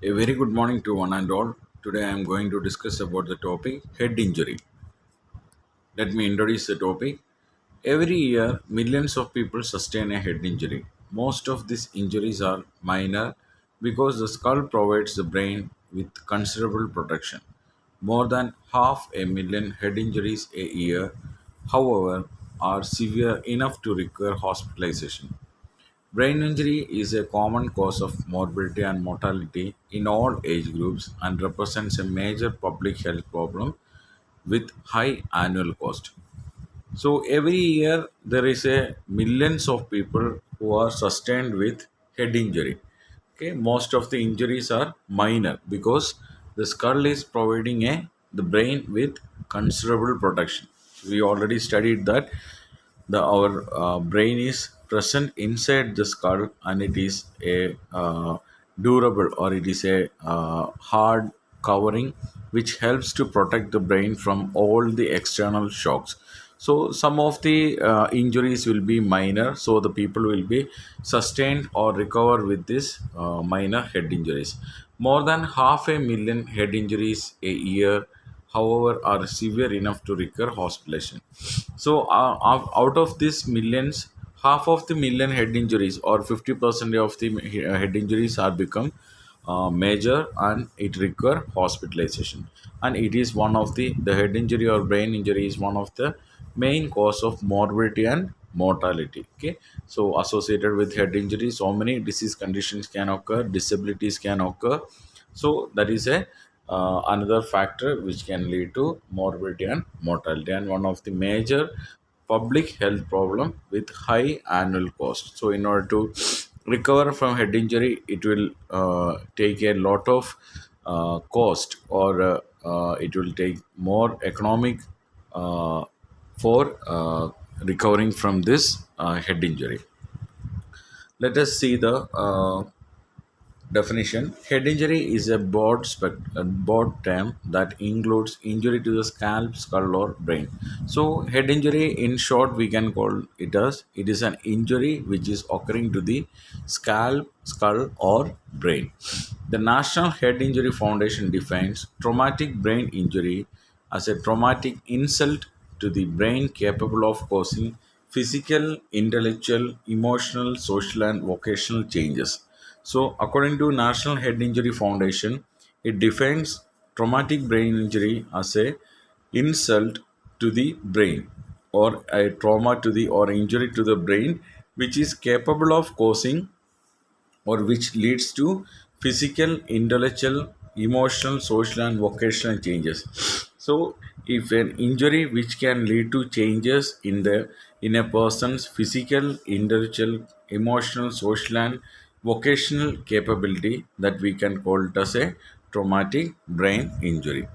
A very good morning to one and all. Today I am going to discuss about the topic head injury. Let me introduce the topic. Every year, millions of people sustain a head injury. Most of these injuries are minor because the skull provides the brain with considerable protection. More than half a million head injuries a year, however, are severe enough to require hospitalization. Brain injury is a common cause of morbidity and mortality in all age groups and represents a major public health problem with high annual cost. So every year there is a millions of people who are sustained with head injury. Okay, most of the injuries are minor because the skull is providing the brain with considerable protection. We already studied that the our brain is present inside the skull and it is a durable or it is a hard covering which helps to protect the brain from all the external shocks. So some of the injuries will be minor, so the people will be sustained or recover with this minor head injuries. More than half a million head injuries a year, however, are severe enough to require hospitalization. So, out of these millions, half of the million head injuries or 50% of the head injuries are become major and it require hospitalization. And it is one of the head injury or brain injury is one of the main cause of morbidity and mortality. Okay, so associated with head injury, so many disease conditions can occur, disabilities can occur. So that is a another factor which can lead to morbidity and mortality and one of the major public health problem with high annual cost. So in order to recover from head injury, it will take a lot of cost or it will take more economic uh, for recovering from this head injury. Let us see the definition. Head injury is a broad term that includes injury to the scalp, skull, or brain. So, head injury, in short, we can call it as it is an injury which is occurring to the scalp, skull, or brain. The National Head Injury Foundation defines traumatic brain injury as a traumatic insult to the brain capable of causing physical, intellectual, emotional, social, and vocational changes. So, according to National Head Injury Foundation, it defines traumatic brain injury as a insult to the brain or a trauma to the or injury to the brain which is capable of causing or which leads to physical, intellectual, emotional, social, and vocational changes. So, if an injury which can lead to changes in a person's physical, intellectual, emotional, social, and vocational capability, that we can call it as a traumatic brain injury.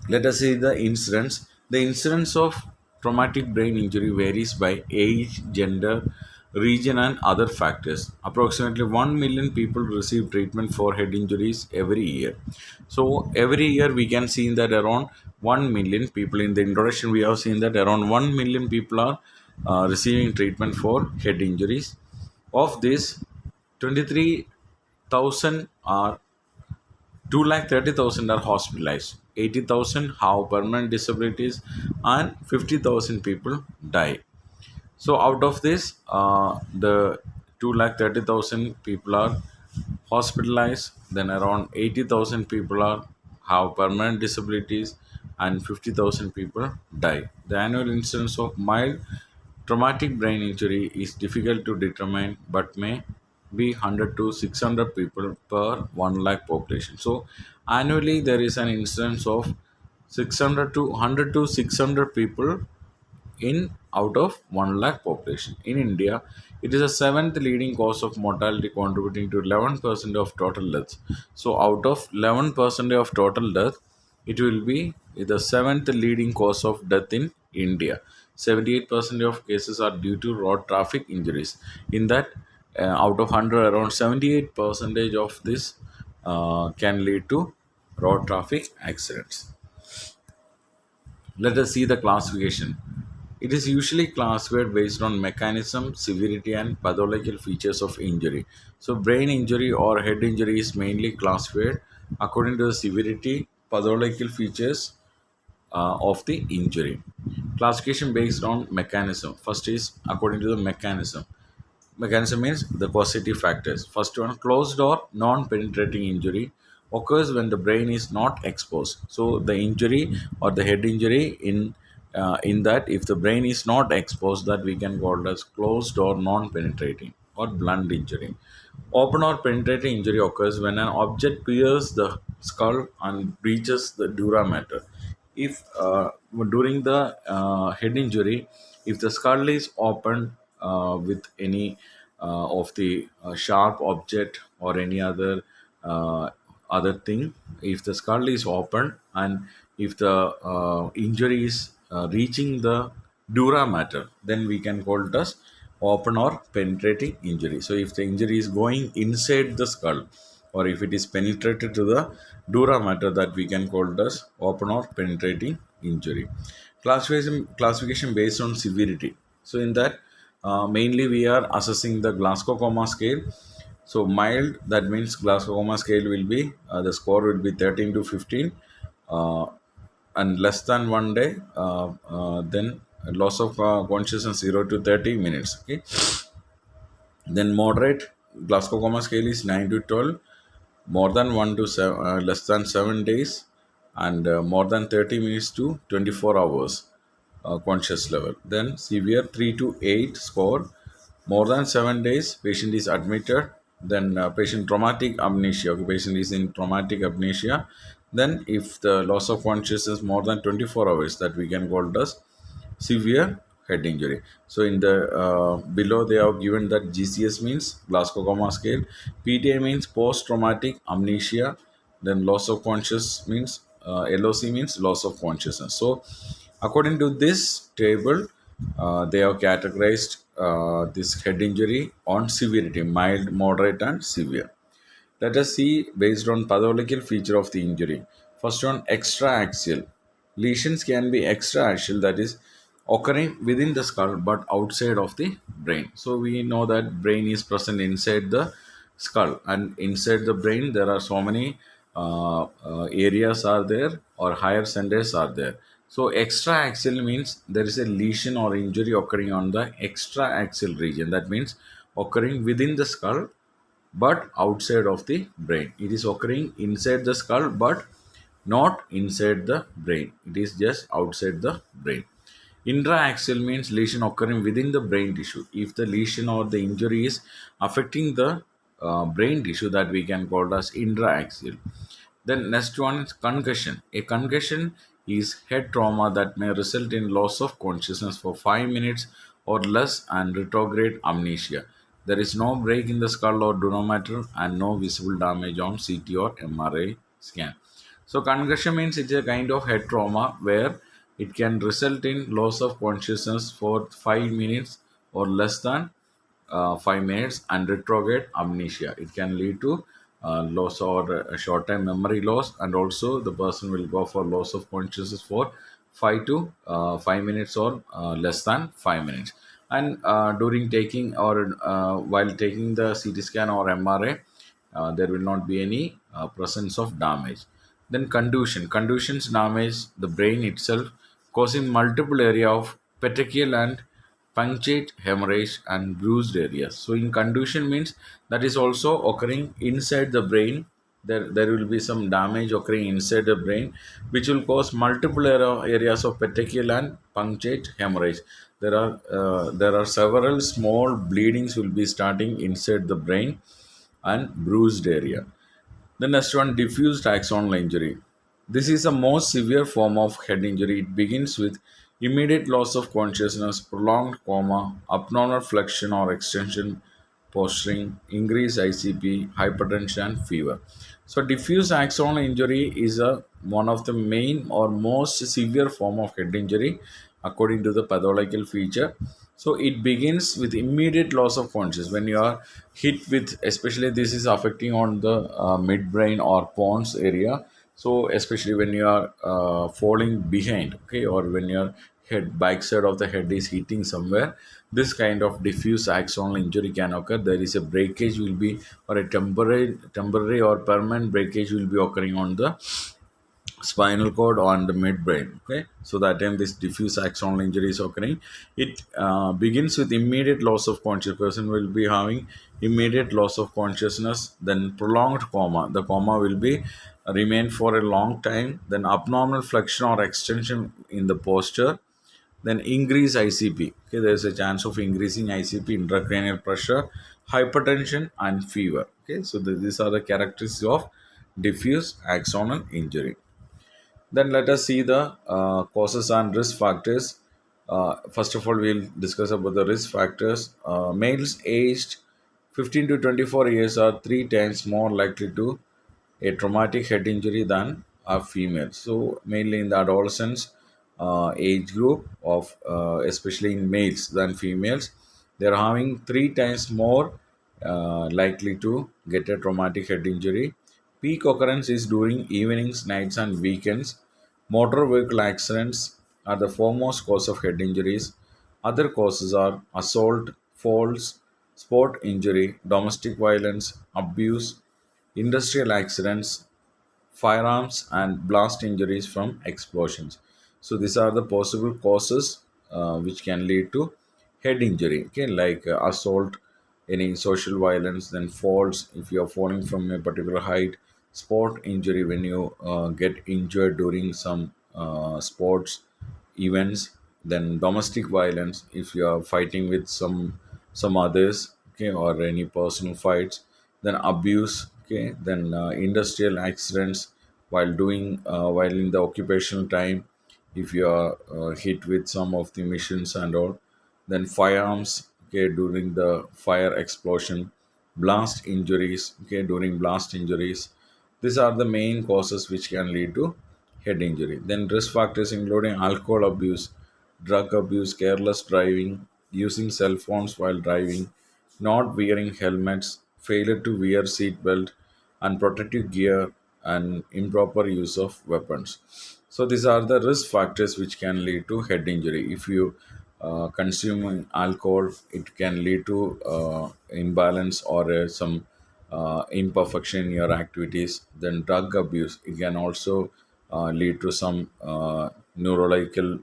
Let us see the incidence. The incidence of traumatic brain injury varies by age, gender, region, and other factors. Approximately 1 million people receive treatment for head injuries every year. So, every year we can see that around 1 million people, in the introduction, we have seen that around 1 million people are receiving treatment for head injuries. Of this, 23,000 are 2,30,000 are hospitalized, 80,000 have permanent disabilities, and 50,000 people die. So, out of this, the 2,30,000 people are hospitalized, then around 80,000 people are have permanent disabilities, and 50,000 people die. The annual incidence of mild traumatic brain injury is difficult to determine but may be 100 to 600 people per 1 lakh population. So, annually there is an incidence of 600 to 100 to 600 people in out of 1 lakh population. In India, it is the seventh leading cause of mortality, contributing to 11% of total deaths. So, out of 11% of total death, it will be the seventh leading cause of death in India. 78% of cases are due to road traffic injuries. In that, out of 100, around 78 percentage of this can lead to road traffic accidents. Let us see the classification. It is usually classified based on mechanism, severity, and pathological features of injury. So brain injury or head injury is mainly classified according to the severity, pathological features of the injury. Classification based on mechanism. First is according to the mechanism. Mechanism means the causative factors. First one, closed or non-penetrating injury occurs when the brain is not exposed. So the injury or the head injury in that, if the brain is not exposed, that we can call it as closed or non-penetrating or blunt injury. Open or penetrating injury occurs when an object pierces the skull and breaches the dura mater. If during the head injury, if the skull is opened with any of the sharp object or any other thing, if the skull is open and if the injury is reaching the dura mater, then we can call it as open or penetrating injury. So if the injury is going inside the skull or if it is penetrated to the dura mater, that we can call it as open or penetrating injury. Classification based on severity. So in that, mainly we are assessing the Glasgow Coma scale. So mild, that means Glasgow Coma scale will be the score will be 13 to 15, uh, and less than 1 day, then loss of consciousness 0 to 30 minutes. Okay, then moderate Glasgow Coma scale is 9 to 12, more than 1 to 7, less than 7 days, and more than 30 minutes to 24 hours conscious level. Then severe 3 to 8 score, more than 7 days, patient is admitted. Then patient traumatic amnesia, okay, patient is in traumatic amnesia. Then if the loss of consciousness more than 24 hours, that we can call it as severe head injury. So in the below they have given that GCS means Glasgow Coma scale, PTA means post traumatic amnesia, then loss of conscious means LOC means loss of consciousness. So according to this table, they have categorized this head injury on severity: mild, moderate, and severe. Let us see based on pathological feature of the injury. First one, extraaxial. Lesions can be extraaxial, that is occurring within the skull but outside of the brain. So we know that brain is present inside the skull, and inside the brain there are so many areas are there or higher centers are there. So extraaxial means there is a lesion or injury occurring on the extraaxial region. That means occurring within the skull but outside of the brain. It is occurring inside the skull but not inside the brain. It is just outside the brain. Intraaxial means lesion occurring within the brain tissue. If the lesion or the injury is affecting the brain tissue, that we can call as intraaxial. Then next one is concussion. A concussion is head trauma that may result in loss of consciousness for 5 minutes or less and retrograde amnesia. There is no break in the skull or dura mater and no visible damage on CT or MRI scan. So concussion means it's a kind of head trauma where it can result in loss of consciousness for 5 minutes or less than 5 minutes and retrograde amnesia. It can lead to loss or a short time memory loss, and also the person will go for loss of consciousness for 5 to 5 minutes or less than 5 minutes. And during taking or while taking the CT scan or MRI, there will not be any presence of damage. Then contusion. Contusions damage the brain itself, causing multiple area of petechial and punctate hemorrhage and bruised areas. So in contusion means that is also occurring inside the brain. There will be some damage occurring inside the brain, which will cause multiple areas of petechial and punctate hemorrhage. There are several small bleedings will be starting inside the brain and bruised area. The next one, diffuse axonal injury. This is the most severe form of head injury. It begins with immediate loss of consciousness, prolonged coma, abnormal flexion or extension posturing, increased ICP, hypertension, and fever. So, diffuse axonal injury is one of the main or most severe form of head injury according to the pathological feature. So it begins with immediate loss of consciousness when you are hit with, especially this is affecting on the midbrain or pons area. So especially when you are falling behind, okay, or when you are head, backside of the head is hitting somewhere, this kind of diffuse axonal injury can occur. There is a breakage will be, or a temporary or permanent breakage will be occurring on the spinal cord on the midbrain. Okay, so that time this diffuse axonal injury is occurring. It begins with immediate loss of consciousness. Person will be having immediate loss of consciousness, then prolonged coma. The coma will be remain for a long time. Then abnormal flexion or extension in the posture. Then increase ICP. Okay, there is a chance of increasing ICP, intracranial pressure, hypertension, and fever. Okay, so these are the characteristics of diffuse axonal injury. Then let us see the causes and risk factors. First of all, we'll discuss about the risk factors. Males aged 15 to 24 years are three times more likely to a traumatic head injury than a female. So mainly in the adolescence age group of especially in males than females, they're having three times more likely to get a traumatic head injury. Peak occurrence is during evenings, nights, and weekends. Motor vehicle accidents are the foremost cause of head injuries. Other causes are assault, falls, sport injury, domestic violence, abuse, industrial accidents, firearms, and blast injuries from explosions. So these are the possible causes which can lead to head injury. Okay, like assault, any social violence, then falls if you are falling from a particular height, sport injury when you get injured during some sports events, then domestic violence if you are fighting with some others, okay, or any personal fights, then abuse, okay, then industrial accidents while doing while in the occupational time, if you are hit with some of the missions and all, then firearms, okay, during the fire explosion, blast injuries, okay, during blast injuries. These are the main causes which can lead to head injury. Then risk factors including alcohol abuse, drug abuse, careless driving, using cell phones while driving, not wearing helmets, failure to wear seat belt and protective gear, and improper use of weapons. So these are the risk factors which can lead to head injury. If you consume alcohol, it can lead to imbalance or some imperfection in your activities. Then drug abuse, it can also lead to some neurological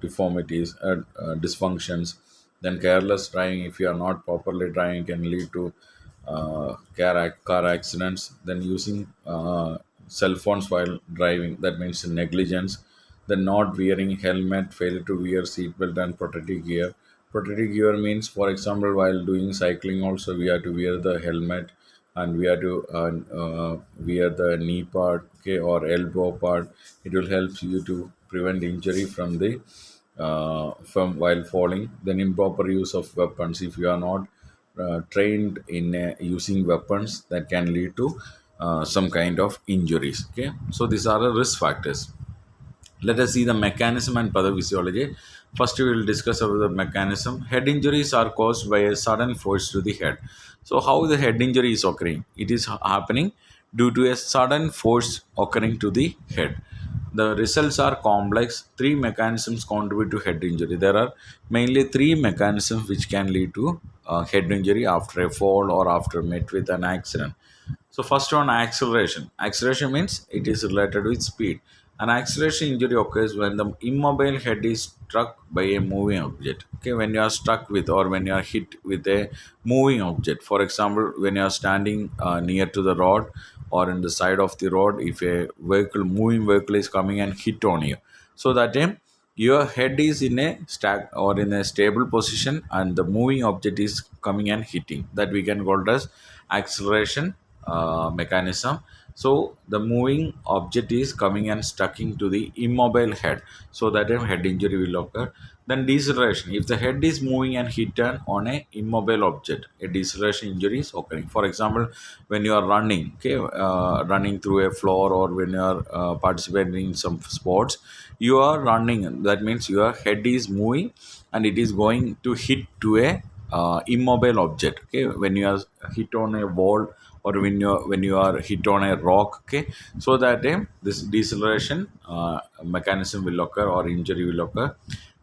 deformities, dysfunctions. Then careless driving, if you are not properly driving, can lead to car accidents. Then using cell phones while driving, that means negligence. Then not wearing helmet, failure to wear seatbelt and protective gear. Protective gear means, for example, while doing cycling also we have to wear the helmet, and we have to wear the knee part, okay, or elbow part. It will help you to prevent injury from the from while falling. Then improper use of weapons, if you are not trained in using weapons, that can lead to some kind of injuries. Okay, so these are the risk factors. Let us see the mechanism and pathophysiology. First, we will discuss about the mechanism. Head injuries are caused by a sudden force to the head. So, how the head injury is occurring? It is happening due to a sudden force occurring to the head. The results are complex. Three mechanisms contribute to head injury. There are mainly three mechanisms which can lead to head injury after a fall or after met with an accident. So first one, acceleration. Acceleration means it is related with speed. An acceleration injury occurs when the immobile head is struck by a moving object. Okay, when you are struck with or when you are hit with a moving object. For example, when you are standing near to the road or in the side of the road, if a moving vehicle is coming and hit on you, so that time your head is in a stack or in a stable position and the moving object is coming and hitting, that we can call it as acceleration mechanism. So the moving object is coming and stucking to the immobile head, so that a head injury will occur. Then deceleration, if the head is moving and hit on a immobile object, a deceleration injury is occurring. For example, when you are running, okay, running through a floor, or when you are participating in some sports, you are running, that means your head is moving and it is going to hit to a immobile object. Okay, when you are hit on a wall, or when you are hit on a rock, okay, so that this deceleration mechanism will occur or injury will occur.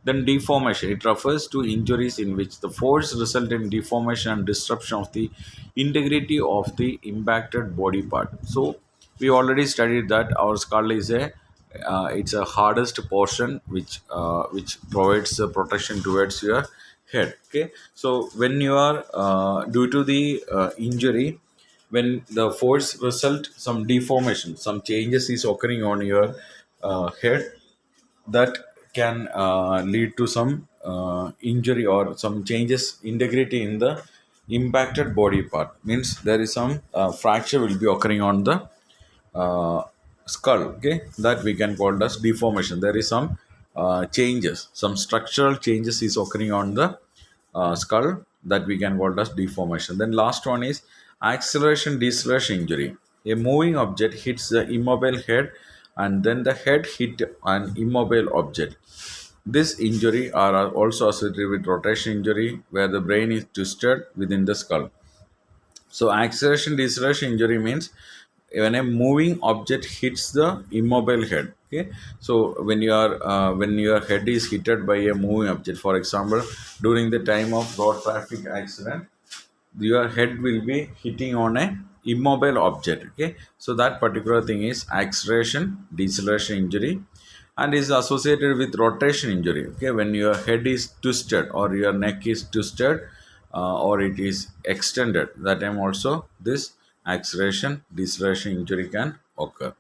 Then deformation. It refers to injuries in which the force result in deformation and disruption of the integrity of the impacted body part. So we already studied that our skull is a it's a hardest portion which provides the protection towards your head. Okay, so when you are due to the injury, when the force result some deformation, some changes is occurring on your head, that can lead to some injury or some changes integrity in the impacted body part, means there is some fracture will be occurring on the uh, skull. Okay, that we can call as deformation. There is some changes, some structural changes is occurring on the skull, that we can call as deformation. Then last one is acceleration deceleration injury. A moving object hits the immobile head, and then the head hit an immobile object. This injury are also associated with rotation injury, where the brain is twisted within the skull. So acceleration deceleration injury means when a moving object hits the immobile head. Okay, so when your head is hit by a moving object, for example, during the time of road traffic accident, your head will be hitting on a immobile object. Okay, so that particular thing is acceleration deceleration injury, and is associated with rotation injury. Okay, when your head is twisted or your neck is twisted, or it is extended, that time also this acceleration deceleration injury can occur.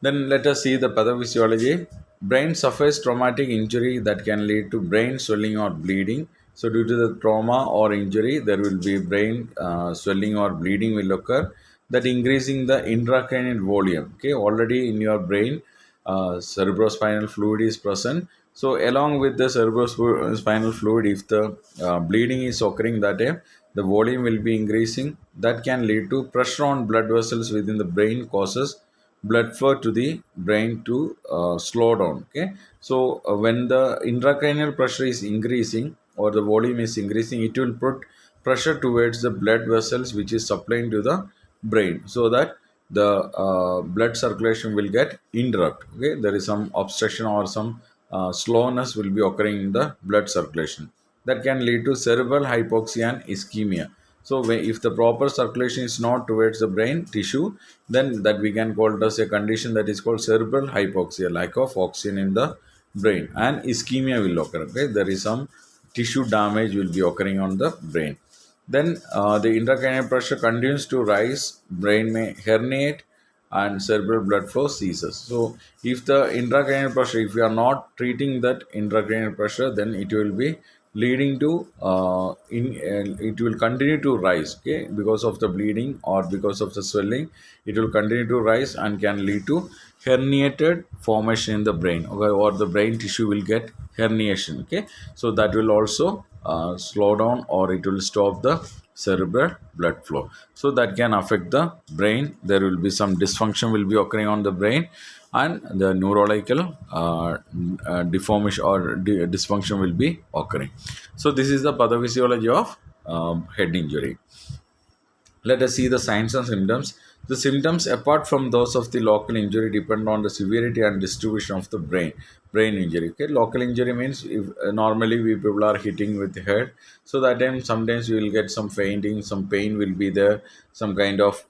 Then let us see the pathophysiology. Brain suffers traumatic injury that can lead to brain swelling or bleeding. So, due to the trauma or injury, there will be brain swelling or bleeding will occur. That increasing the intracranial volume. Okay, already in your brain, cerebrospinal fluid is present. So, along with the cerebrospinal fluid, if the bleeding is occurring, that time the volume will be increasing. That can lead to pressure on blood vessels within the brain, causes blood flow to the brain to slow down. Okay, so when the intracranial pressure is increasing or the volume is increasing, it will put pressure towards the blood vessels which is supplying to the brain, so that the blood circulation will get interrupt. Okay, there is some obstruction or some slowness will be occurring in the blood circulation, that can lead to cerebral hypoxia and ischemia. So, if the proper circulation is not towards the brain tissue, then that we can call it as a condition that is called cerebral hypoxia, lack of oxygen in the brain, and ischemia will occur. Okay, there is some tissue damage will be occurring on the brain. Then the intracranial pressure continues to rise, brain may herniate, and cerebral blood flow ceases. So, if the intracranial pressure, if we are not treating that intracranial pressure, then it will be leading to it will continue to rise. Okay, because of the bleeding or because of the swelling, it will continue to rise and can lead to herniated formation in the brain. Okay, or the brain tissue will get herniation. Okay, so that will also slow down or it will stop the cerebral blood flow, so that can affect the brain. There will be some dysfunction will be occurring on the brain, and the neurological deformation or dysfunction will be occurring. So this is the pathophysiology of head injury. Let us see the signs and symptoms. The symptoms, apart from those of the local injury, depend on the severity and distribution of the brain injury. Okay, local injury means if normally we people are hitting with the head, so that time sometimes we will get some fainting, some pain will be there, some kind of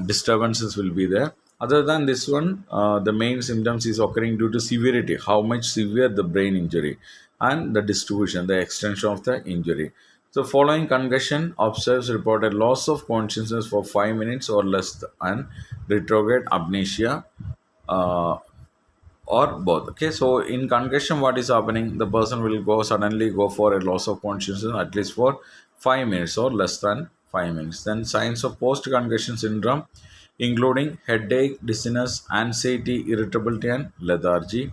disturbances will be there. Other than this one, the main symptoms is occurring due to severity, how much severe the brain injury, and the distribution, the extension of the injury. So, following concussion, observers reported loss of consciousness for 5 minutes or less and retrograde amnesia, uh, or both. Okay, so in concussion, what is happening? The person will go suddenly go for a loss of consciousness at least for 5 minutes or less than 5 minutes. Then signs of post concussion syndrome, including headache, dizziness, anxiety, irritability, and lethargy.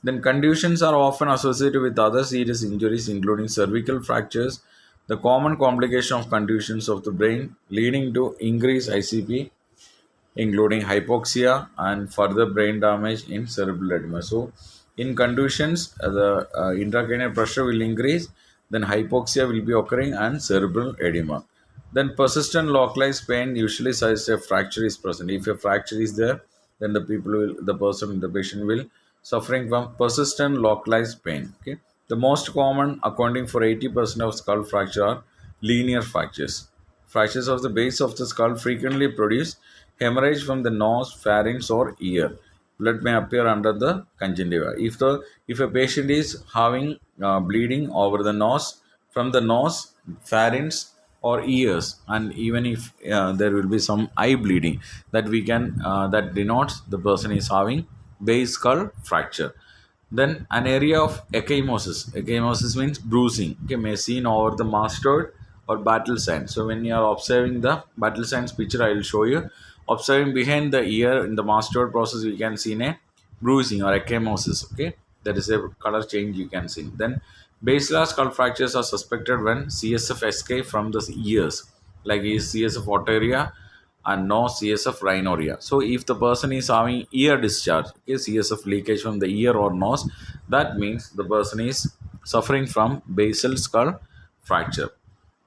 Then contusions are often associated with other serious injuries, including cervical fractures, the common complication of contusions of the brain, leading to increased ICP, including hypoxia and further brain damage in cerebral edema. So, in contusions, the intracranial pressure will increase, then hypoxia will be occurring, and cerebral edema. Then persistent localized pain usually suggests a fracture is present. If a fracture is there, then the patient will suffering from persistent localized pain. Okay, the most common, accounting for 80% of skull fracture, are linear fractures. Fractures of the base of the skull frequently produce hemorrhage from the nose, pharynx, or ear. Blood may appear under the conjunctiva. If a patient is having bleeding over the nose, from the nose, pharynx, or ears, and even if there will be some eye bleeding, that denotes the person is having base skull fracture. Then an area of ecchymosis. Ecchymosis means bruising. Okay, may seen over the mastoid or battle sign. So when you are observing the battle signs picture, I will show you. Observing behind the ear in the mastoid process, you can see a bruising or ecchymosis. Okay, that is a color change you can see. Then basilar skull fractures are suspected when CSF escape from the ears, like is CSF arteria and no CSF rhinorrhea. So if the person is having ear discharge, okay, CSF leakage from the ear or nose, that means the person is suffering from basal skull fracture.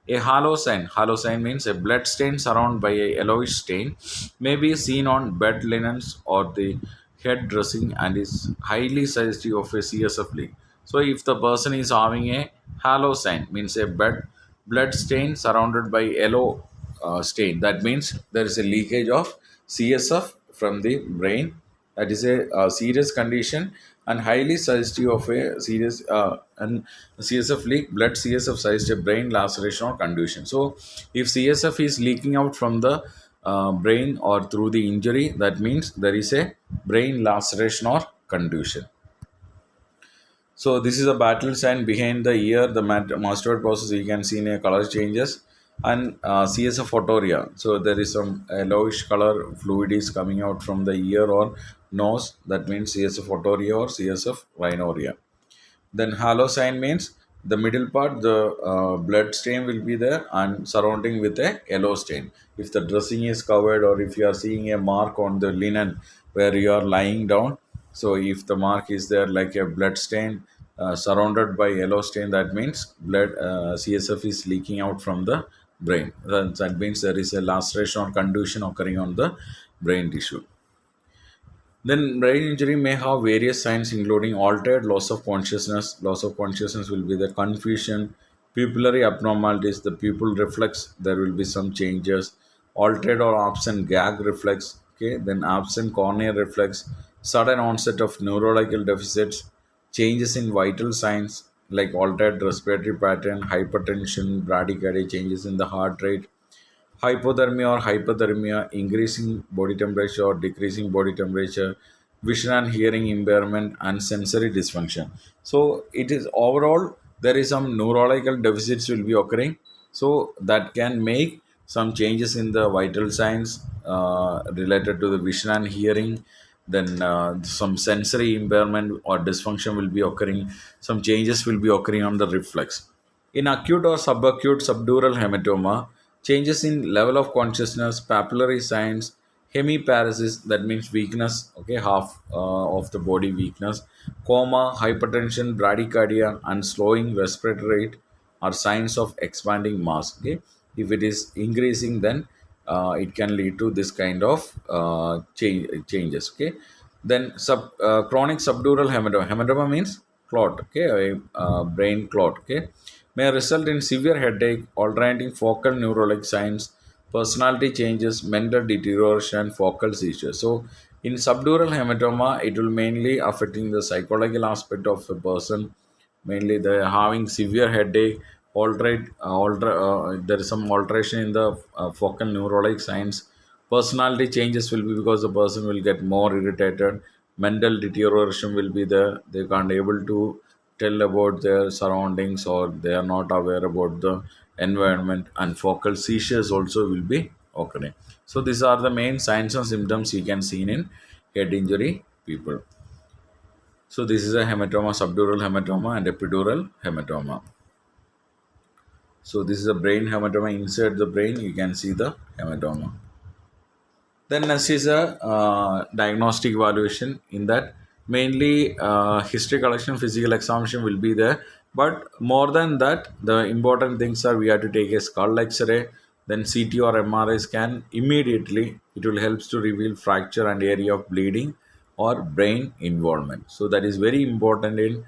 A halo sign means a blood stain surrounded by a yellowish stain, may be seen on bed linens or the head dressing and is highly suggestive of a CSF leak. So, if the person is having a halo sign, means a blood stain surrounded by yellow stain, that means there is a leakage of CSF from the brain. That is a, serious condition and highly suggestive of a serious and CSF leak. Blood CSF suggests a brain laceration or contusion. So, if CSF is leaking out from the brain or through the injury, that means there is a brain laceration or contusion. So this is a battle sign behind the ear, the mastoid process. You can see in a color changes and CSF photoria. So there is some yellowish color fluid is coming out from the ear or nose. That means CSF photoria or CSF rhinorrhea. Then halo sign means the middle part, the blood stain will be there and surrounding with a yellow stain. If the dressing is covered or if you are seeing a mark on the linen where you are lying down, so if the mark is there like a blood stain surrounded by yellow stain, that means blood CSF is leaking out from the brain. That means there is a laceration or contusion occurring on the brain tissue. Then brain injury may have various signs including altered loss of consciousness. Loss of consciousness will be the confusion, pupillary abnormalities, the pupil reflex, there will be some changes, altered or absent gag reflex, okay, then absent corneal reflex, sudden onset of neurological deficits, changes in vital signs like altered respiratory pattern, hypertension, bradycardia, changes in the heart rate, hypothermia or hypothermia, increasing body temperature or decreasing body temperature, vision and hearing impairment, and sensory dysfunction. So it is overall there is some neurological deficits will be occurring. So that can make some changes in the vital signs related to the vision and hearing. Then some sensory impairment or dysfunction will be occurring. Some changes will be occurring on the reflex. In acute or subacute subdural hematoma, changes in level of consciousness, papillary signs, hemiparesis, that means weakness, okay, half of the body weakness, coma, hypertension, bradycardia, and slowing respiratory rate are signs of expanding mass. Okay, if it is increasing, then it can lead to this kind of changes. Okay, then chronic subdural hematoma. Hematoma means clot. Okay, a brain clot. Okay, may result in severe headache, alternating focal neurologic signs, personality changes, mental deterioration, focal seizures. So, in subdural hematoma, it will mainly affecting the psychological aspect of a person. Mainly, they are having severe headache, there is some alteration in the focal neurologic signs. Personality changes will be because the person will get more irritated. Mental deterioration will be there. They can't able to tell about their surroundings or they are not aware about the environment, and focal seizures also will be occurring. So these are the main signs and symptoms you can see in head injury people. So this is a hematoma, subdural hematoma and epidural hematoma. So this is a brain hematoma. Inside the brain you can see the hematoma. Then next is a diagnostic evaluation. In that, mainly history collection, physical examination will be there. But more than that, the important things are we have to take a skull X-ray, Then CT or MRI scan immediately. It will helps to reveal fracture and area of bleeding or brain involvement. So that is very important in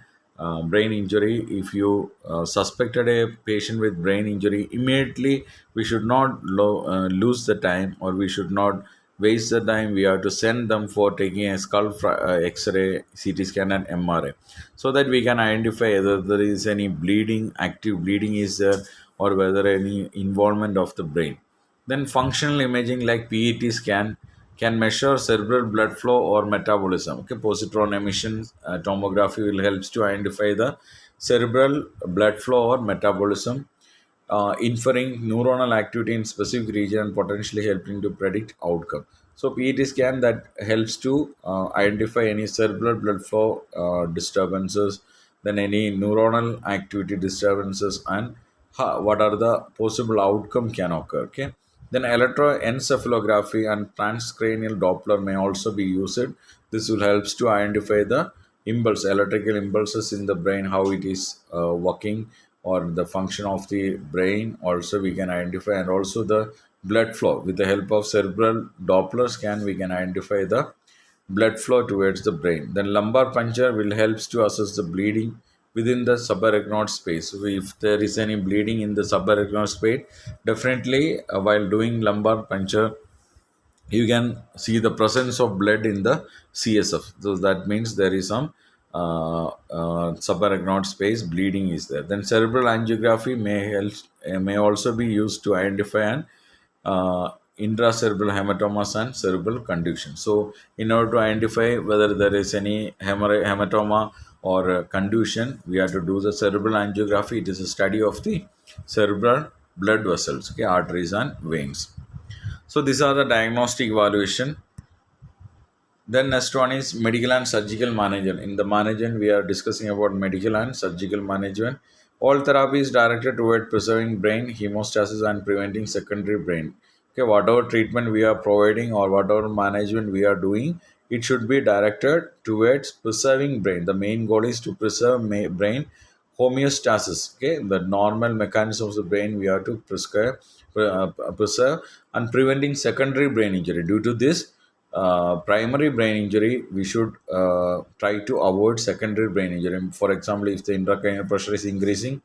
brain injury. If you suspected a patient with brain injury, immediately we should not lose the time, or we should not waste the time. We have to send them for taking a skull X-ray, CT scan, and MRI, so that we can identify whether there is any bleeding, active bleeding is there, or whether any involvement of the brain. Then functional imaging like PET scan can measure cerebral blood flow or metabolism. Okay, positron emission tomography will helps to identify the cerebral blood flow or metabolism, inferring neuronal activity in specific region and potentially helping to predict outcome. So PET scan that helps to identify any cerebral blood flow disturbances, then any neuronal activity disturbances, and what are the possible outcome can occur. Okay. Then electroencephalography and transcranial Doppler may also be used. This will helps to identify the electrical impulses in the brain, how it is working, or the function of the brain. Also, we can identify, and also the blood flow. With the help of cerebral Doppler scan, we can identify the blood flow towards the brain. Then lumbar puncture will helps to assess the bleeding within the subarachnoid space. So if there is any bleeding in the subarachnoid space, definitely while doing lumbar puncture, you can see the presence of blood in the CSF. So that means there is some subarachnoid space bleeding is there. Then cerebral angiography may also be used to identify an intracerebral hematomas and cerebral conduction. So, in order to identify whether there is any hematoma or conduction, we have to do the cerebral angiography. It is a study of the cerebral blood vessels, okay, arteries and veins. So these are the diagnostic evaluation. Then next one is medical and surgical management. In the management, we are discussing about medical and surgical management. All therapy is directed toward preserving brain hemostasis and preventing secondary brain. Okay, whatever treatment we are providing or whatever management we are doing, it should be directed towards preserving brain. The main goal is to preserve brain homeostasis. Okay, the normal mechanisms of the brain we have to preserve, and preventing secondary brain injury. Due to this primary brain injury, we should try to avoid secondary brain injury. For example, if the intracranial pressure is increasing,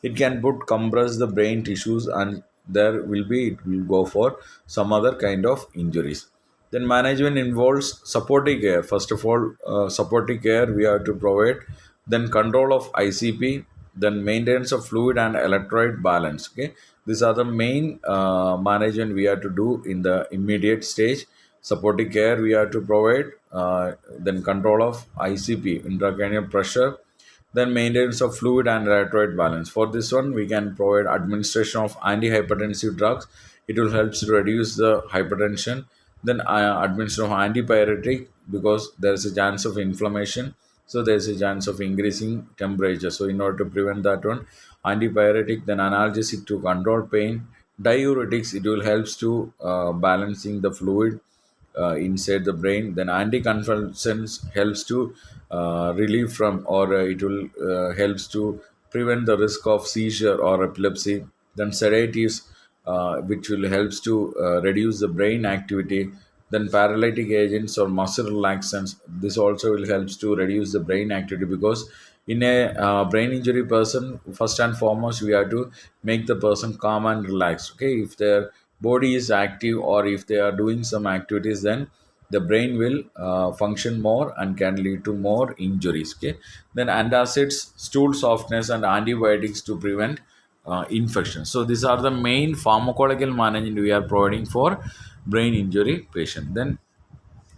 it can put compress the brain tissues, and it will go for some other kind of injuries. Then management involves supportive care. First of all, supportive care we have to provide. Then control of ICP. Then maintenance of fluid and electrolyte balance. Okay, these are the main management we have to do in the immediate stage. Supportive care we have to provide. Then control of ICP, intracranial pressure, then maintenance of fluid and electrolyte balance. For this one, we can provide administration of antihypertensive drugs. It will help to reduce the hypertension. Then administration of antipyretic, because there is a chance of inflammation. So there is a chance of increasing temperature. So in order to prevent that one, antipyretic, then analgesic to control pain. Diuretics, it will helps to balancing the fluid inside the brain. Then anticonvulsants helps to relieve from, or it will helps to prevent the risk of seizure or epilepsy. Then sedatives, which will helps to reduce the brain activity. Then paralytic agents or muscle relaxants, this also will helps to reduce the brain activity, because in a brain injury person, first and foremost we have to make the person calm and relaxed. Okay, if their body is active or if they are doing some activities, then the brain will function more and can lead to more injuries. Okay, then antacids, stool softness, and antibiotics to prevent infection. So these are the main pharmacological management we are providing for brain injury patient. Then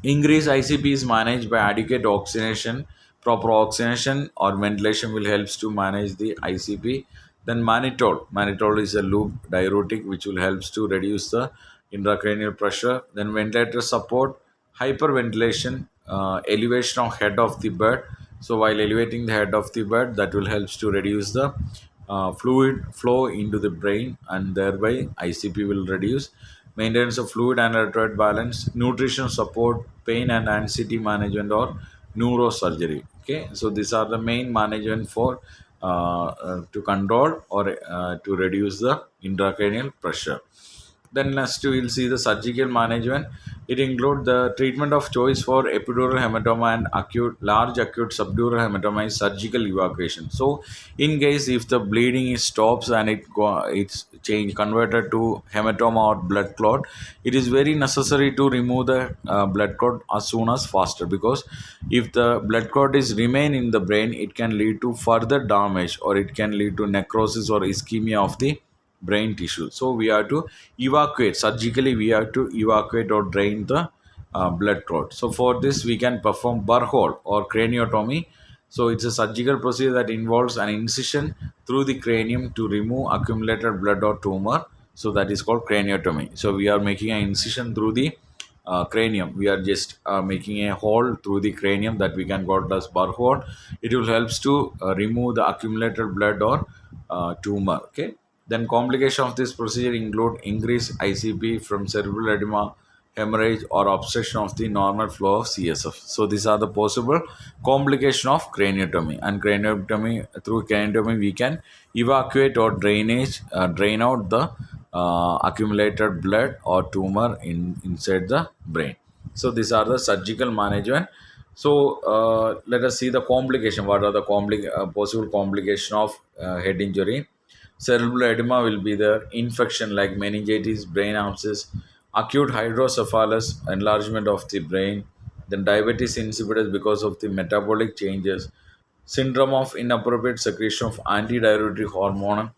increased ICP is managed by adequate oxygenation. Proper oxygenation or ventilation will helps to manage the ICP. Then mannitol. Mannitol is a loop diuretic which will helps to reduce the intracranial pressure. Then ventilator support, hyperventilation, elevation of head of the bed. So while elevating the head of the bed, that will helps to reduce the fluid flow into the brain, and thereby ICP will reduce. Maintenance of fluid and electrolyte balance, nutrition support, pain and anxiety management, or neurosurgery. Okay, so these are the main management for to control or to reduce the intracranial pressure. Then next we will see the surgical management. It includes the treatment of choice for epidural hematoma and large acute subdural hematoma is surgical evacuation. So, in case if the bleeding is stops and it's change converted to hematoma or blood clot, it is very necessary to remove the blood clot as soon as faster, because if the blood clot is remain in the brain, it can lead to further damage or it can lead to necrosis or ischemia of the brain tissue. So we have to evacuate surgically. We have to evacuate or drain the blood clot. So for this, we can perform burhole or craniotomy. So it's a surgical procedure that involves an incision through the cranium to remove accumulated blood or tumor. So that is called craniotomy. So we are making an incision through the cranium. We are just making a hole through the cranium that we can call it as burhole. It will helps to remove the accumulated blood or tumor. Okay. Then complication of this procedure include increased ICP from cerebral edema, hemorrhage, or obstruction of the normal flow of CSF. So these are the possible complication of craniotomy. And craniotomy, through craniotomy we can evacuate or drain out the accumulated blood or tumor inside the brain. So these are the surgical management. So let us see the complication. What are the possible complication of head injury? Cerebral edema will be there, infection like meningitis, brain abscess, acute hydrocephalus, enlargement of the brain, then diabetes insipidus because of the metabolic changes, syndrome of inappropriate secretion of antidiuretic hormone,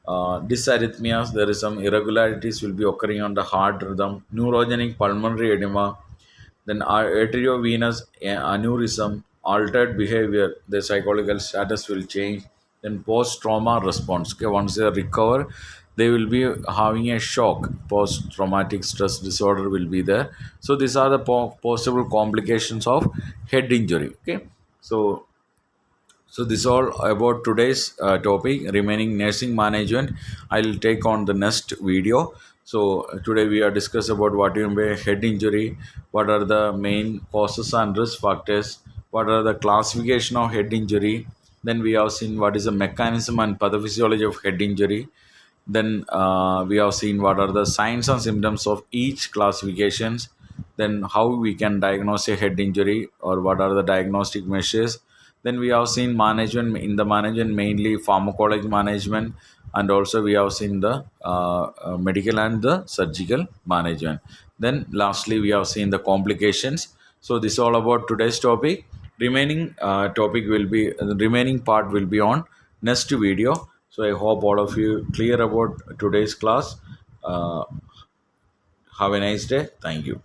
dysarrhythmias, there is some irregularities will be occurring on the heart rhythm, neurogenic pulmonary edema, then arteriovenous aneurysm, altered behavior, the psychological status will change. Then post-trauma response. Okay, once they recover, they will be having a shock. Post-traumatic stress disorder will be there. So these are the possible complications of head injury. Okay, so this is all about today's topic. Remaining nursing management, I'll take on the next video. So today we are discuss about what you mean by head injury, what are the main causes and risk factors, what are the classification of head injury. Then we have seen what is the mechanism and pathophysiology of head injury. Then we have seen what are the signs and symptoms of each classifications. Then how we can diagnose a head injury or what are the diagnostic measures. Then we have seen management. In the management, mainly pharmacology management, and also we have seen the medical and the surgical management. Then lastly we have seen the complications. So this is all about today's topic. Remaining topic will be the remaining part will be on next video. So I hope all of you clear about today's class. uh, have a nice day. Thank you.